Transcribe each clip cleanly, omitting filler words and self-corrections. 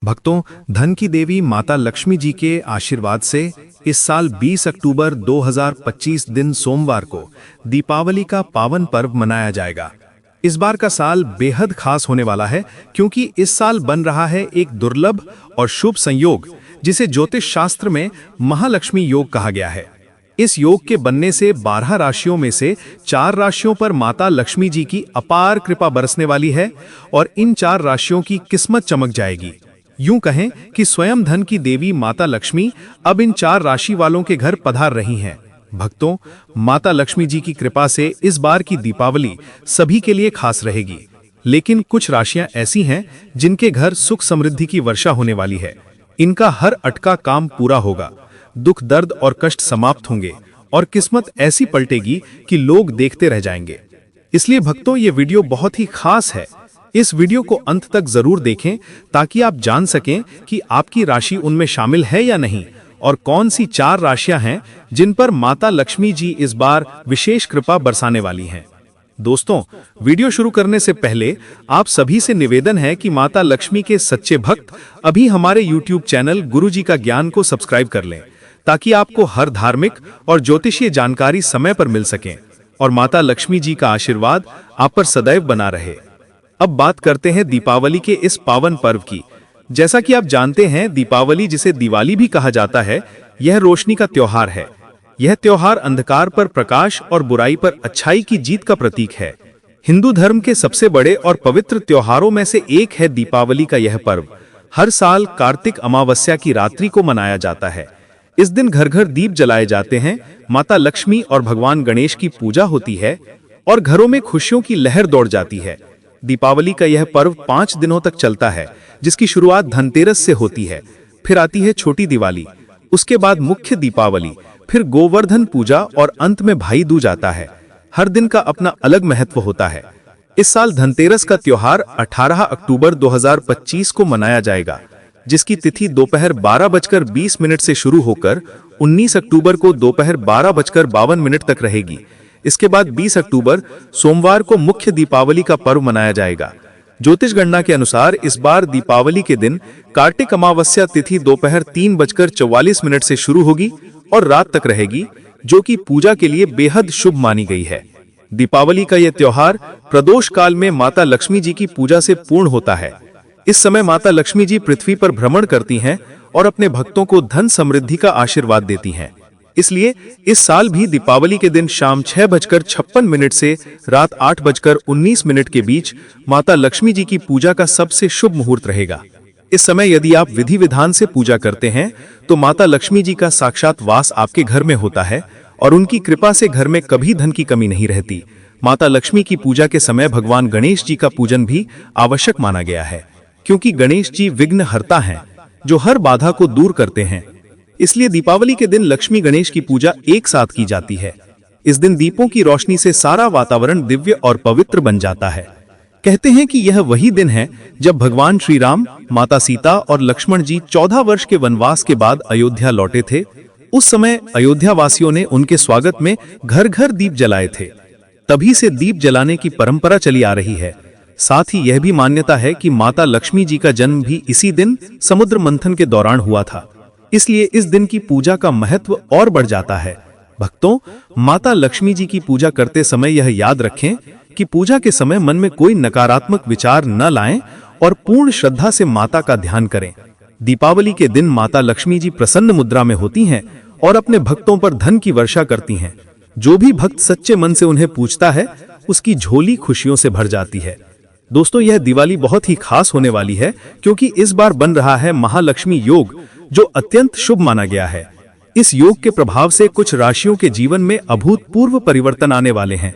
भक्तों, धन की देवी माता लक्ष्मी जी के आशीर्वाद से इस साल 20 अक्टूबर 2025 दिन सोमवार को दीपावली का पावन पर्व मनाया जाएगा। इस बार का साल बेहद खास होने वाला है क्योंकि इस साल बन रहा है एक दुर्लभ और शुभ संयोग जिसे ज्योतिष शास्त्र में महालक्ष्मी योग कहा गया है। इस योग के बनने से 12 राशियों में से 4 राशियों पर माता लक्ष्मी जी की अपार कृपा बरसने वाली है और इन 4 राशियों की किस्मत चमक जाएगी। यूं कहें कि स्वयं धन की देवी माता लक्ष्मी अब इन 4 राशि वालों के घर पधार रही हैं। भक्तों, माता लक्ष्मी जी की कृपा से इस बार की दीपावली सभी के लिए खास रहेगी, लेकिन कुछ राशियां ऐसी हैं जिनके घर सुख समृद्धि की वर्षा होने वाली है। इनका हर अटका काम पूरा होगा, दुख दर्द और कष्ट समाप्त होंगे और किस्मत ऐसी पलटेगी कि लोग देखते रह जाएंगे। इसलिए भक्तों, ये वीडियो बहुत ही खास है। इस वीडियो को अंत तक जरूर देखें ताकि आप जान सकें कि आपकी राशि उनमें शामिल है या नहीं और कौन सी 4 राशियां हैं जिन पर माता लक्ष्मी जी इस बार विशेष कृपा बरसाने वाली हैं। दोस्तों, वीडियो शुरू करने से पहले आप सभी से निवेदन है कि माता लक्ष्मी के सच्चे भक्त अभी हमारे YouTube चैनल गुरुजी का ज्ञान को सब्सक्राइब कर लें ताकि आपको हर धार्मिक और ज्योतिषीय जानकारी समय पर मिल सके और माता लक्ष्मी जी का आशीर्वाद आप पर सदैव बना रहे। अब बात करते हैं दीपावली के इस पावन पर्व की। जैसा कि आप जानते हैं, दीपावली जिसे दिवाली भी कहा जाता है, यह रोशनी का त्योहार है। यह त्योहार अंधकार पर प्रकाश और बुराई पर अच्छाई की जीत का प्रतीक है। हिंदू धर्म के सबसे बड़े और पवित्र त्योहारों में से एक है दीपावली का यह पर्व। हर साल कार्तिक अमावस्या की रात्रि को मनाया जाता है। इस दिन घर घर दीप जलाए जाते हैं, माता लक्ष्मी और भगवान गणेश की पूजा होती है और घरों में खुशियों की लहर दौड़ जाती है। दीपावली का यह पर्व 5 दिनों तक चलता है, जिसकी शुरुआत धनतेरस से होती है। फिर आती है छोटी दिवाली, उसके बाद मुख्य दीपावली, फिर गोवर्धन पूजा और अंत में भाई दूज आता है। हर दिन का अपना अलग महत्व होता है। इस साल धनतेरस का त्योहार 18 अक्टूबर 2025 को मनाया जाएगा, जिसकी तिथि दोपहर 12:20 से शुरू होकर 19 अक्टूबर को दोपहर 12:52 तक रहेगी। इसके बाद 20 अक्टूबर सोमवार को मुख्य दीपावली का पर्व मनाया जाएगा। ज्योतिष गणना के अनुसार इस बार दीपावली के दिन कार्तिक अमावस्या तिथि दोपहर 3:44 से शुरू होगी और रात तक रहेगी, जो कि पूजा के लिए बेहद शुभ मानी गई है। दीपावली का यह त्योहार प्रदोष काल में माता लक्ष्मी जी की पूजा से पूर्ण होता है। इस समय माता लक्ष्मी जी पृथ्वी पर भ्रमण करती हैं और अपने भक्तों को धन समृद्धि का आशीर्वाद देती हैं। इसलिए इस साल भी दीपावली के दिन शाम 6:56 से रात 8:19 के बीच माता लक्ष्मी जी की पूजा का सबसे शुभ मुहूर्त रहेगा। इस समय यदि आप विधि विधान से पूजा करते हैं तो माता लक्ष्मी जी का साक्षात वास आपके घर में होता है और उनकी कृपा से घर में कभी धन की कमी नहीं रहती। माता लक्ष्मी की पूजा के समय भगवान गणेश जी का पूजन भी आवश्यक माना गया है, क्योंकि गणेश जी विघ्नहर्ता हैं, जो हर बाधा को दूर करते हैं। इसलिए दीपावली के दिन लक्ष्मी गणेश की पूजा एक साथ की जाती है। इस दिन दीपों की रोशनी से सारा वातावरण दिव्य और पवित्र बन जाता है। कहते हैं कि यह वही दिन है जब भगवान श्री राम, माता सीता और लक्ष्मण जी 14 वर्ष के वनवास के बाद अयोध्या लौटे थे। उस समय अयोध्या वासियों ने उनके स्वागत में घर घर दीप जलाए थे। तभी से दीप जलाने की परंपरा चली आ रही है। साथ ही यह भी मान्यता है कि माता लक्ष्मी जी का जन्म भी इसी दिन समुद्र मंथन के दौरान हुआ था। इसलिए इस दिन की पूजा का महत्व और बढ़ जाता है। भक्तों, माता लक्ष्मी जी की पूजा करते समय यह याद रखें कि पूजा के समय मन में कोई नकारात्मक विचार न लाएं और पूर्ण श्रद्धा से माता का ध्यान करें। दीपावली के दिन माता लक्ष्मी जी प्रसन्न मुद्रा में होती हैं और अपने भक्तों पर धन की वर्षा करती हैं। जो भी भक्त सच्चे मन से उन्हें पूजता है, उसकी झोली खुशियों से भर जाती है। दोस्तों, यह दिवाली बहुत ही खास होने वाली है क्योंकि इस बार बन रहा है महालक्ष्मी योग, जो अत्यंत शुभ माना गया है। इस योग के प्रभाव से कुछ राशियों के जीवन में अभूतपूर्व परिवर्तन आने वाले हैं।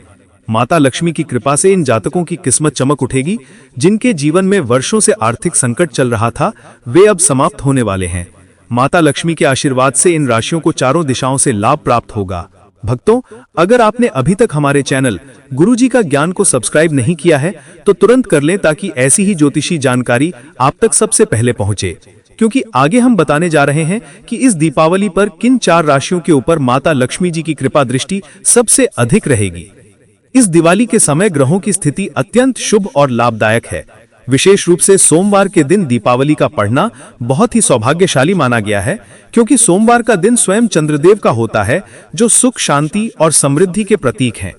माता लक्ष्मी की कृपा से इन जातकों की किस्मत चमक उठेगी। जिनके जीवन में वर्षों से आर्थिक संकट चल रहा था, वे अब समाप्त होने वाले हैं। माता लक्ष्मी के आशीर्वाद से इन राशियों को चारों दिशाओं से लाभ प्राप्त होगा। भक्तों, अगर आपने अभी तक हमारे चैनल गुरुजी का ज्ञान को सब्सक्राइब नहीं किया है तो तुरंत कर लें ताकि ऐसी ही ज्योतिषी जानकारी आप तक सबसे पहले पहुंचे। क्योंकि आगे हम बताने जा रहे हैं कि इस दीपावली पर किन 4 राशियों के ऊपर माता लक्ष्मी जी की कृपा दृष्टि सबसे अधिक रहेगी। इस दिवाली के समय ग्रहों की स्थिति अत्यंत शुभ और लाभदायक है। विशेष रूप से सोमवार के दिन दीपावली का पढ़ना बहुत ही सौभाग्यशाली माना गया है, क्योंकि सोमवार का दिन स्वयं चंद्रदेव का होता है, जो सुख, शांति और समृद्धि के प्रतीक हैं।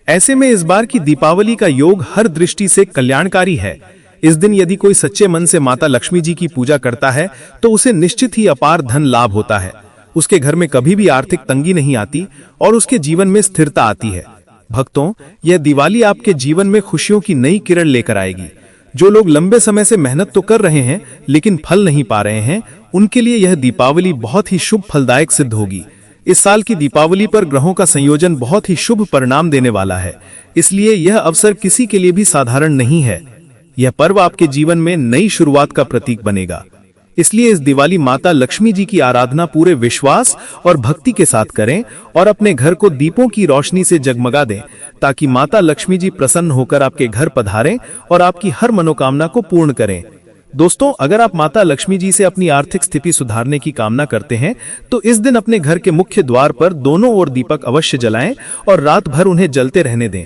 ऐसे में इस बार की दीपावली का योग हर दृष्टि से कल्याणकारी है। इस दिन यदि कोई सच्चे मन से माता लक्ष्मी जी की पूजा करता है तो उसे निश्चित ही अपार धन लाभ होता है। उसके घर में कभी भी आर्थिक तंगी नहीं आती और उसके जीवन में स्थिरता आती है। भक्तों, यह दिवाली आपके जीवन में खुशियों की नई किरण लेकर आएगी। जो लोग लंबे समय से मेहनत तो कर रहे हैं लेकिन फल नहीं पा रहे हैं, उनके लिए यह दीपावली बहुत ही शुभ फलदायक सिद्ध होगी। इस साल की दीपावली पर ग्रहों का संयोजन बहुत ही शुभ परिणाम देने वाला है, इसलिए यह अवसर किसी के लिए भी साधारण नहीं है। यह पर्व आपके जीवन में नई शुरुआत का प्रतीक बनेगा। इसलिए इस दिवाली माता लक्ष्मी जी की आराधना पूरे विश्वास और भक्ति के साथ करें और अपने घर को दीपों की रोशनी से जगमगा दें, ताकि माता लक्ष्मी जी प्रसन्न होकर आपके घर पधारें और आपकी हर मनोकामना को पूर्ण करें। दोस्तों, अगर आप माता लक्ष्मी जी से अपनी आर्थिक स्थिति सुधारने की कामना करते हैं तो इस दिन अपने घर के मुख्य द्वार पर दोनों ओर दीपक अवश्य जलाएं और रात भर उन्हें जलते रहने दें।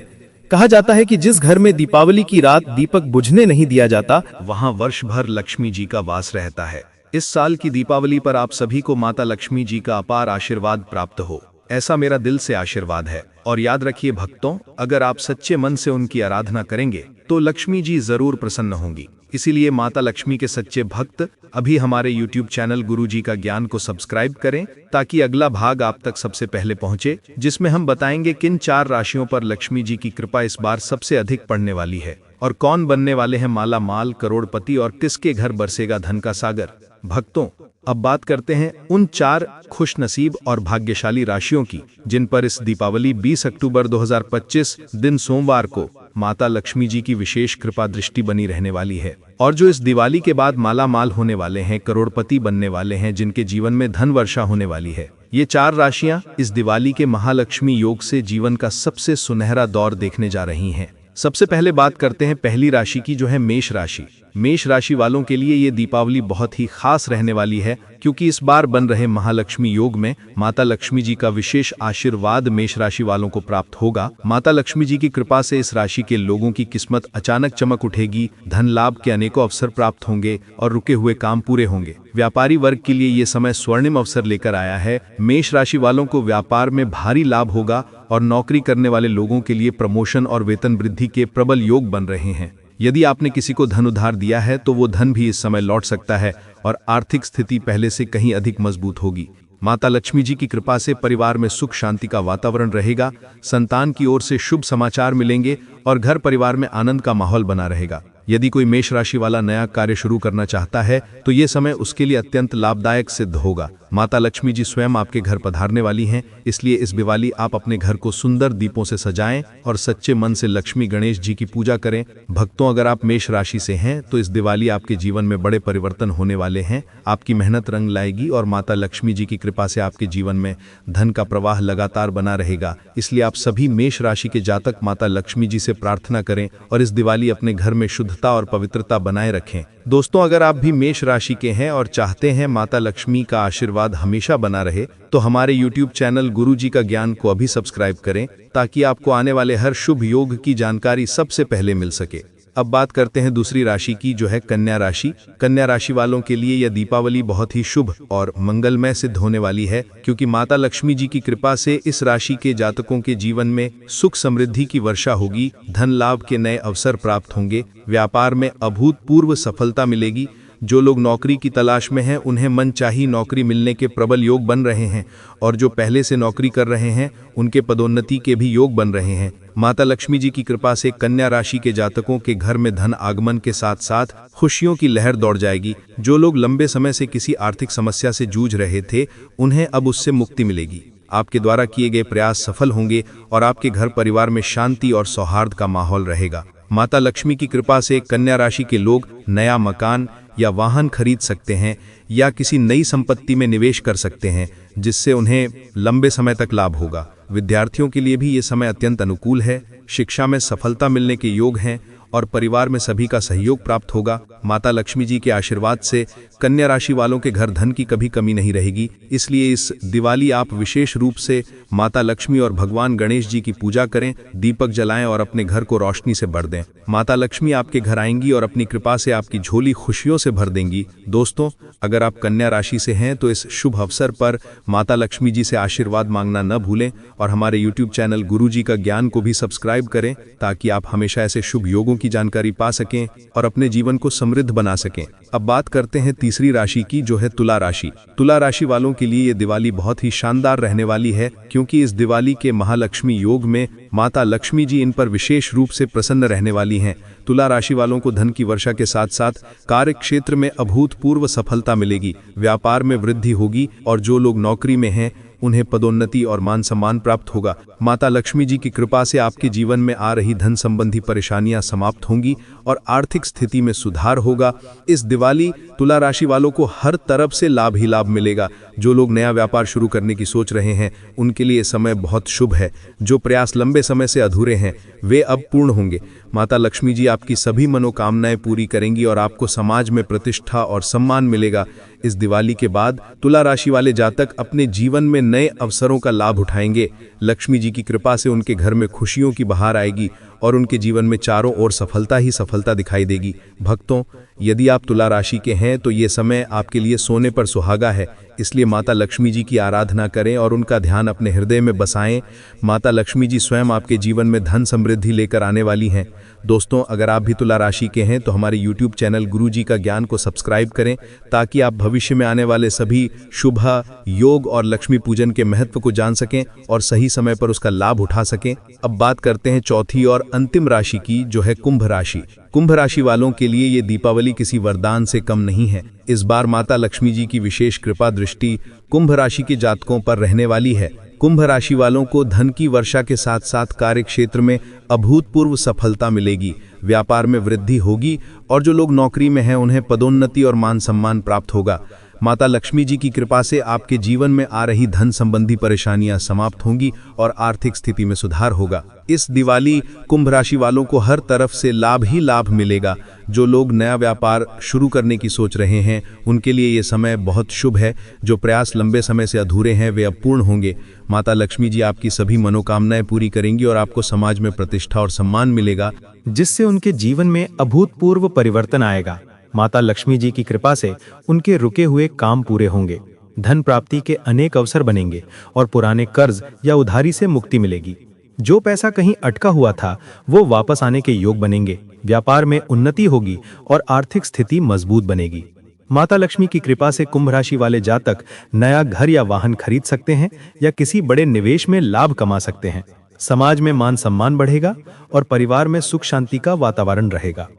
कहा जाता है कि जिस घर में दीपावली की रात दीपक बुझने नहीं दिया जाता, वहां वर्ष भर लक्ष्मी जी का वास रहता है। इस साल की दीपावली पर आप सभी को माता लक्ष्मी जी का अपार आशीर्वाद प्राप्त हो, ऐसा मेरा दिल से आशीर्वाद है। और याद रखिए भक्तों, अगर आप सच्चे मन से उनकी आराधना करेंगे तो लक्ष्मी जी जरूर प्रसन्न होंगी। इसीलिए माता लक्ष्मी के सच्चे भक्त अभी हमारे YouTube चैनल गुरु जी का ज्ञान को सब्सक्राइब करें, ताकि अगला भाग आप तक सबसे पहले पहुंचे, जिसमें हम बताएंगे किन 4 राशियों पर लक्ष्मी जी की कृपा इस बार सबसे अधिक पड़ने वाली है और कौन बनने वाले हैं माला माल, करोड़पति और किसके घर बरसेगा धन का सागर। भक्तों, अब बात करते हैं उन 4 खुशनसीब और भाग्यशाली राशियों की, जिन पर इस दीपावली 20 अक्टूबर 2025 दिन सोमवार को माता लक्ष्मी जी की विशेष कृपा दृष्टि बनी रहने वाली है और जो इस दिवाली के बाद माला माल होने वाले हैं, करोड़पति बनने वाले हैं, जिनके जीवन में धन वर्षा होने वाली है। ये 4 राशियां इस दिवाली के महालक्ष्मी योग से जीवन का सबसे सुनहरा दौर देखने जा रही हैं। सबसे पहले बात करते हैं पहली राशि की, जो है मेष राशि। मेष राशि वालों के लिए ये दीपावली बहुत ही खास रहने वाली है, क्योंकि इस बार बन रहे महालक्ष्मी योग में माता लक्ष्मी जी का विशेष आशीर्वाद मेष राशि वालों को प्राप्त होगा। माता लक्ष्मी जी की कृपा से इस राशि के लोगों की किस्मत अचानक चमक उठेगी, धन लाभ के अनेकों अवसर प्राप्त होंगे और रुके हुए काम पूरे होंगे। व्यापारी वर्ग के लिए ये समय स्वर्णिम अवसर लेकर आया है। मेष राशि वालों को व्यापार में भारी लाभ होगा और नौकरी करने वाले लोगों के लिए प्रमोशन और वेतन वृद्धि के प्रबल योग बन रहे हैं। यदि आपने किसी को धन उधार दिया है तो वो धन भी इस समय लौट सकता है और आर्थिक स्थिति पहले से कहीं अधिक मजबूत होगी। माता लक्ष्मी जी की कृपा से परिवार में सुख शांति का वातावरण रहेगा, संतान की ओर से शुभ समाचार मिलेंगे और घर परिवार में आनंद का माहौल बना रहेगा। यदि कोई मेष राशि वाला नया कार्य शुरू करना चाहता है तो ये समय उसके लिए अत्यंत लाभदायक सिद्ध होगा। माता लक्ष्मी जी स्वयं आपके घर पधारने वाली हैं, इसलिए इस दिवाली आप अपने घर को सुंदर दीपों से सजाएं और सच्चे मन से लक्ष्मी गणेश जी की पूजा करें। भक्तों, अगर आप मेष राशि से हैं तो इस दिवाली आपके जीवन में बड़े परिवर्तन होने वाले हैं। आपकी मेहनत रंग लाएगी और माता लक्ष्मी जी की कृपा से आपके जीवन में धन का प्रवाह लगातार बना रहेगा। इसलिए आप सभी मेष राशि के जातक माता लक्ष्मी जी से प्रार्थना करें और इस दिवाली अपने घर में शुद्धता और पवित्रता बनाए रखें। दोस्तों, अगर आप भी मेष राशि के हैं और चाहते हैं माता लक्ष्मी का आशीर्वाद हमेशा बना रहे, तो हमारे YouTube चैनल गुरु जी का ज्ञान को अभी सब्सक्राइब करें, ताकि आपको आने वाले हर शुभ योग की जानकारी सबसे पहले मिल सके। अब बात करते हैं दूसरी राशि की, जो है कन्या राशि। कन्या राशि वालों के लिए यह दीपावली बहुत ही शुभ और मंगलमय सिद्ध होने वाली है, क्योंकि माता लक्ष्मी जी की कृपा से इस राशि के जातकों के जीवन में सुख समृद्धि की वर्षा होगी, धन लाभ के नए अवसर प्राप्त होंगे, व्यापार में अभूतपूर्व सफलता मिलेगी। जो लोग नौकरी की तलाश में हैं उन्हें मनचाही नौकरी मिलने के प्रबल योग बन रहे हैं और जो पहले से नौकरी कर रहे हैं उनके पदोन्नति के भी योग बन रहे हैं। माता लक्ष्मी जी की कृपा से कन्या राशि के जातकों के घर में धन आगमन के साथ साथ खुशियों की लहर दौड़ जाएगी। जो लोग लंबे समय से किसी आर्थिक समस्या से जूझ रहे थे, उन्हें अब उससे मुक्ति मिलेगी। आपके द्वारा किए गए प्रयास सफल होंगे और आपके घर परिवार में शांति और सौहार्द का माहौल रहेगा। माता लक्ष्मी की कृपा से कन्या राशि के लोग नया मकान या वाहन खरीद सकते हैं या किसी नई संपत्ति में निवेश कर सकते हैं, जिससे उन्हें लंबे समय तक लाभ होगा। विद्यार्थियों के लिए भी ये समय अत्यंत अनुकूल है। शिक्षा में सफलता मिलने के योग हैं और परिवार में सभी का सहयोग प्राप्त होगा। माता लक्ष्मी जी के आशीर्वाद से कन्या राशि वालों के घर धन की कभी कमी नहीं रहेगी। इसलिए इस दिवाली आप विशेष रूप से माता लक्ष्मी और भगवान गणेश जी की पूजा करें, दीपक जलाएं और अपने घर को रोशनी से भर दें। माता लक्ष्मी आपके घर आएंगी और अपनी कृपा से आपकी झोली खुशियों से भर देंगी। दोस्तों, अगर आप कन्या राशि से हैं तो इस शुभ अवसर पर माता लक्ष्मी जी से आशीर्वाद मांगना न भूलें और हमारे YouTube चैनल गुरुजी का ज्ञान को भी सब्सक्राइब करें ताकि आप हमेशा ऐसे शुभ योगों की जानकारी पा सकें और अपने जीवन को समृद्ध बना सकें। अब बात करते हैं तीसरी राशि की, जो है तुला राशि। तुला राशि वालों के लिए ये दिवाली बहुत ही शानदार रहने वाली है, क्योंकि इस दिवाली के महालक्ष्मी योग में माता लक्ष्मी जी इन पर विशेष रूप से प्रसन्न रहने वाली हैं। तुला राशि वालों को धन की वर्षा के साथ साथ कार्य क्षेत्र में अभूतपूर्व सफलता मिलेगी, व्यापार में वृद्धि होगी और जो लोग नौकरी में हैं उन्हें पदोन्नति और मान सम्मान प्राप्त होगा। माता लक्ष्मी जी की कृपा से आपके जीवन में आ रही धन संबंधी परेशानियां समाप्त होंगी और आर्थिक स्थिति में सुधार होगा। इस दिवाली तुला राशि वालों को हर तरफ से लाभ ही लाभ मिलेगा। जो लोग नया व्यापार शुरू करने की सोच रहे हैं उनके लिए समय बहुत शुभ है। जो प्रयास लंबे समय से अधूरे हैं वे अब पूर्ण होंगे। माता लक्ष्मी जी आपकी सभी मनोकामनाएं पूरी करेंगी और आपको समाज में प्रतिष्ठा और सम्मान मिलेगा। इस दिवाली के बाद तुला राशि वाले जातक अपने जीवन में नए अवसरों का लाभ उठाएंगे। लक्ष्मी जी की कृपा से उनके घर में खुशियों की बहार आएगी और उनके जीवन में चारों ओर सफलता ही सफलता दिखाई देगी। भक्तों, यदि आप तुला राशि के हैं तो ये समय आपके लिए सोने पर सुहागा है। इसलिए माता लक्ष्मी जी की आराधना करें और उनका ध्यान अपने हृदय में बसाएं। माता लक्ष्मी जी स्वयं आपके जीवन में धन समृद्धि लेकर आने वाली हैं। दोस्तों, अगर आप भी तुला राशि के हैं तो हमारे YouTube चैनल गुरुजी का ज्ञान को सब्सक्राइब करें ताकि आप भविष्य में आने वाले सभी शुभ योग और लक्ष्मी पूजन के महत्व को जान सकें और सही समय पर उसका लाभ उठा सकें। अब बात करते हैं चौथी और अंतिम राशि की, जो है कुंभ राशि। कुंभ राशि वालों के लिए ये दीपावली किसी वरदान से कम नहीं है। इस बार माता लक्ष्मी जी की विशेष कृपा दृष्टि कुंभ राशि के जातकों पर रहने वाली है। कुंभ राशि वालों को धन की वर्षा के साथ साथ कार्य क्षेत्र में अभूतपूर्व सफलता मिलेगी, व्यापार में वृद्धि होगी और जो लोग नौकरी में हैं उन्हें पदोन्नति और मान सम्मान प्राप्त होगा। माता लक्ष्मी जी की कृपा से आपके जीवन में आ रही धन संबंधी परेशानियां समाप्त होंगी और आर्थिक स्थिति में सुधार होगा। इस दिवाली कुंभ राशि वालों को हर तरफ से लाभ ही लाभ मिलेगा। जो लोग नया व्यापार शुरू करने की सोच रहे हैं उनके लिए ये समय बहुत शुभ है। जो प्रयास लंबे समय से अधूरे हैं वे अब पूर्ण होंगे। माता लक्ष्मी जी आपकी सभी मनोकामनाएं पूरी करेंगी और आपको समाज में प्रतिष्ठा और सम्मान मिलेगा, जिससे उनके जीवन में अभूतपूर्व परिवर्तन आएगा। माता लक्ष्मी जी की कृपा से उनके रुके हुए काम पूरे होंगे, धन प्राप्ति के अनेक अवसर बनेंगे और पुराने कर्ज या उधारी से मुक्ति मिलेगी। जो पैसा कहीं अटका हुआ था वो वापस आने के योग बनेंगे, व्यापार में उन्नति होगी और आर्थिक स्थिति मजबूत बनेगी। माता लक्ष्मी की कृपा से कुंभ राशि वाले जातक नया घर या वाहन खरीद सकते हैं या किसी बड़े निवेश में लाभ कमा सकते हैं। समाज में मान सम्मान बढ़ेगा और परिवार में सुख शांति का वातावरण रहेगा।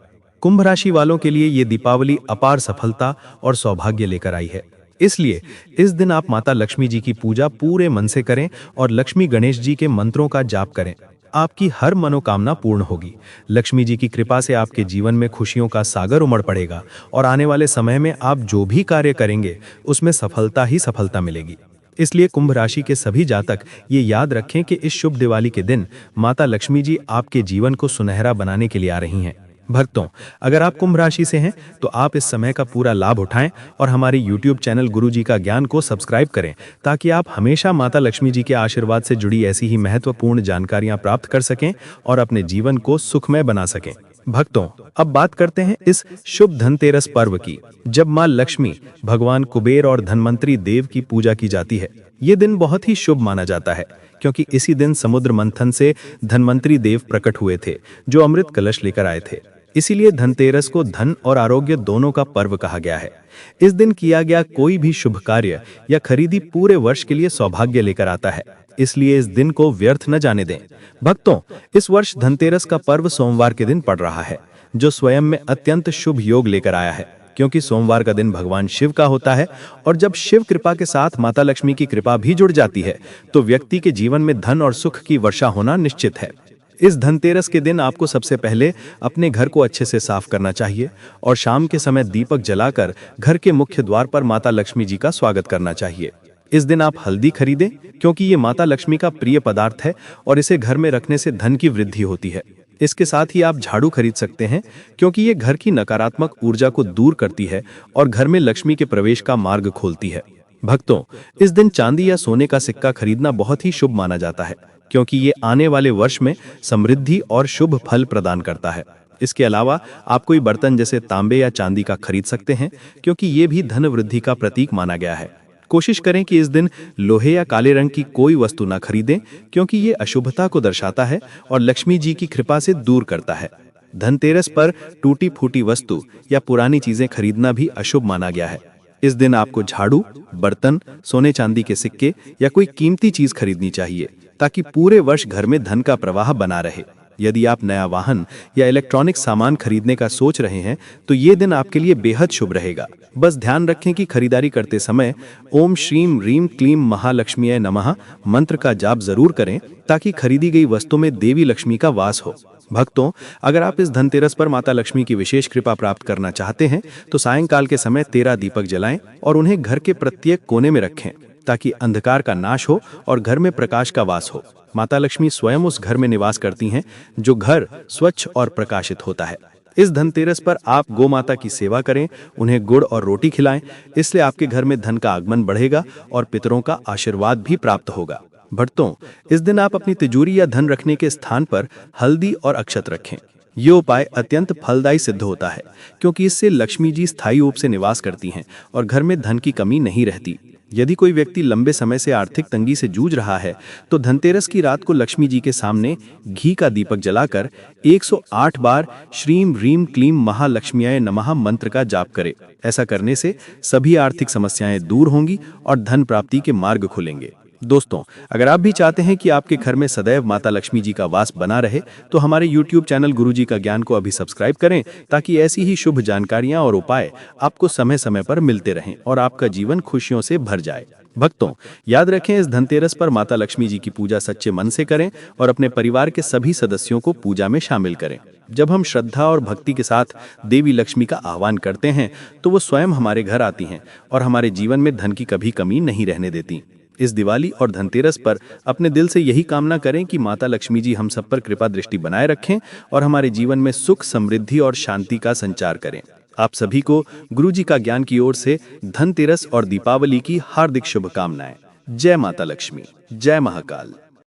कुंभ राशि वालों के लिए ये दीपावली अपार सफलता और सौभाग्य लेकर आई है। इसलिए इस दिन आप माता लक्ष्मी जी की पूजा पूरे मन से करें और लक्ष्मी गणेश जी के मंत्रों का जाप करें। आपकी हर मनोकामना पूर्ण होगी। लक्ष्मी जी की कृपा से आपके जीवन में खुशियों का सागर उमड़ पड़ेगा और आने वाले समय में आप जो भी कार्य करेंगे उसमें सफलता ही सफलता मिलेगी। इसलिए कुंभ राशि के सभी जातक ये याद रखें कि इस शुभ दिवाली के दिन माता लक्ष्मी जी आपके जीवन को सुनहरा बनाने के लिए आ रही हैं। भक्तों, अगर आप कुंभ राशि से हैं तो आप इस समय का पूरा लाभ उठाएं और हमारे YouTube चैनल गुरुजी का ज्ञान को सब्सक्राइब करें ताकि आप हमेशा माता लक्ष्मी जी के आशीर्वाद से जुड़ी ऐसी ही महत्वपूर्ण जानकारियां प्राप्त कर सकें और अपने जीवन को सुखमय बना सकें। भक्तों, अब बात करते हैं इस शुभ धनतेरस पर्व की, जब मां लक्ष्मी, भगवान कुबेर और धनवंतरी देव की पूजा की जाती है। ये दिन बहुत ही शुभ माना जाता है क्योंकि इसी दिन समुद्र मंथन से धनवंतरी देव प्रकट हुए थे जो अमृत कलश लेकर आए थे। इसीलिए धनतेरस को धन और आरोग्य दोनों का पर्व कहा गया है। इस दिन किया गया कोई भी शुभ कार्य या खरीदी पूरे वर्ष के लिए सौभाग्य लेकर आता है, इसलिए इस दिन को व्यर्थ न जाने दें। भक्तों, इस वर्ष धनतेरस का पर्व सोमवार के दिन पड़ रहा है, जो स्वयं में अत्यंत शुभ योग लेकर आया है क्योंकि सोमवार का दिन भगवान शिव का होता है और जब शिव कृपा के साथ माता लक्ष्मी की कृपा भी जुड़ जाती है तो व्यक्ति के जीवन में धन और सुख की वर्षा होना निश्चित है। इस धनतेरस के दिन आपको सबसे पहले अपने घर को अच्छे से साफ करना चाहिए और शाम के समय दीपक जलाकर घर के मुख्य द्वार पर माता लक्ष्मी जी का स्वागत करना चाहिए। इस दिन आप हल्दी खरीदें क्योंकि ये माता लक्ष्मी का प्रिय पदार्थ है और इसे घर में रखने से धन की वृद्धि होती है। इसके साथ ही आप झाड़ू खरीद सकते हैं, क्योंकि ये घर की नकारात्मक ऊर्जा को दूर करती है और घर में लक्ष्मी के प्रवेश का मार्ग खोलती है। भक्तों, इस दिन चांदी या सोने का सिक्का खरीदना बहुत ही शुभ माना जाता है, क्योंकि ये आने वाले वर्ष में समृद्धि और शुभ फल प्रदान करता है। इसके अलावा आप कोई बर्तन जैसे तांबे या चांदी का खरीद सकते हैं, क्योंकि ये भी धन वृद्धि का प्रतीक माना गया है। कोशिश करें कि इस दिन लोहे या काले रंग की कोई वस्तु ना खरीदें, क्योंकि ये अशुभता को दर्शाता है और लक्ष्मी जी की कृपा से दूर करता है। धनतेरस पर टूटी फूटी वस्तु या पुरानी चीजें खरीदना भी अशुभ माना गया है। इस दिन आपको झाड़ू, बर्तन, सोने चांदी के सिक्के या कोई कीमती चीज खरीदनी चाहिए, ताकि पूरे वर्ष घर में धन का प्रवाह बना रहे। यदि आप नया वाहन या इलेक्ट्रॉनिक सामान खरीदने का सोच रहे हैं, तो ये दिन आपके लिए बेहद शुभ रहेगा। बस ध्यान रखें कि खरीदारी करते समय ओम श्रीम ह्रीम क्लीम महालक्ष्मीये नमः मंत्र का जाप जरूर करें, ताकि खरीदी गई वस्तु में देवी लक्ष्मी का वास हो। भक्तों, अगर आप इस धनतेरस पर माता लक्ष्मी की विशेष कृपा प्राप्त करना चाहते हैं, तो सायंकाल के समय 13 दीपक जलाएं और उन्हें घर के प्रत्येक कोने में रखें, ताकि अंधकार का नाश हो और घर में प्रकाश का वास हो। माता लक्ष्मी स्वयं उस घर में निवास करती हैं जो घर स्वच्छ और प्रकाशित होता है। इस धनतेरस पर आप गौ माता की सेवा करें, उन्हें गुड़ और रोटी खिलाएं। इससे आपके घर में धन का आगमन बढ़ेगा और पितरों का आशीर्वाद भी प्राप्त होगा। भक्तों, इस दिन आप अपनी तिजोरी या धन रखने के स्थान पर हल्दी और अक्षत रखें। ये उपाय अत्यंत फलदायी सिद्ध होता है, क्योंकि इससे लक्ष्मी जी स्थायी रूप से निवास करती हैं और घर में धन की कमी नहीं रहती। यदि कोई व्यक्ति लंबे समय से आर्थिक तंगी से जूझ रहा है, तो धनतेरस की रात को लक्ष्मी जी के सामने घी का दीपक जलाकर 108 बार श्रीम ह्रीम क्लीम महालक्ष्मीये नमः मंत्र का जाप करें। ऐसा करने से सभी आर्थिक समस्याएं दूर होंगी और धन प्राप्ति के मार्ग खुलेंगे। दोस्तों, अगर आप भी चाहते हैं कि आपके घर में सदैव माता लक्ष्मी जी का वास बना रहे, तो हमारे YouTube चैनल गुरुजी का ज्ञान को अभी सब्सक्राइब करें, ताकि ऐसी ही शुभ जानकारियां और उपाय आपको समय समय पर मिलते रहें और आपका जीवन खुशियों से भर जाए। भक्तों, याद रखें, इस धनतेरस पर माता लक्ष्मी जी की पूजा सच्चे मन से करें और अपने परिवार के सभी सदस्यों को पूजा में शामिल करें। जब हम श्रद्धा और भक्ति के साथ देवी लक्ष्मी का आह्वान करते हैं, तो वो स्वयं हमारे घर आती हैं और हमारे जीवन में धन की कभी कमी नहीं रहने देती। इस दिवाली और धनतेरस पर अपने दिल से यही कामना करें कि माता लक्ष्मी जी हम सब पर कृपा दृष्टि बनाए रखें और हमारे जीवन में सुख, समृद्धि और शांति का संचार करें। आप सभी को गुरुजी का ज्ञान की ओर से धनतेरस और दीपावली की हार्दिक शुभकामनाएं। जय माता लक्ष्मी, जय महाकाल।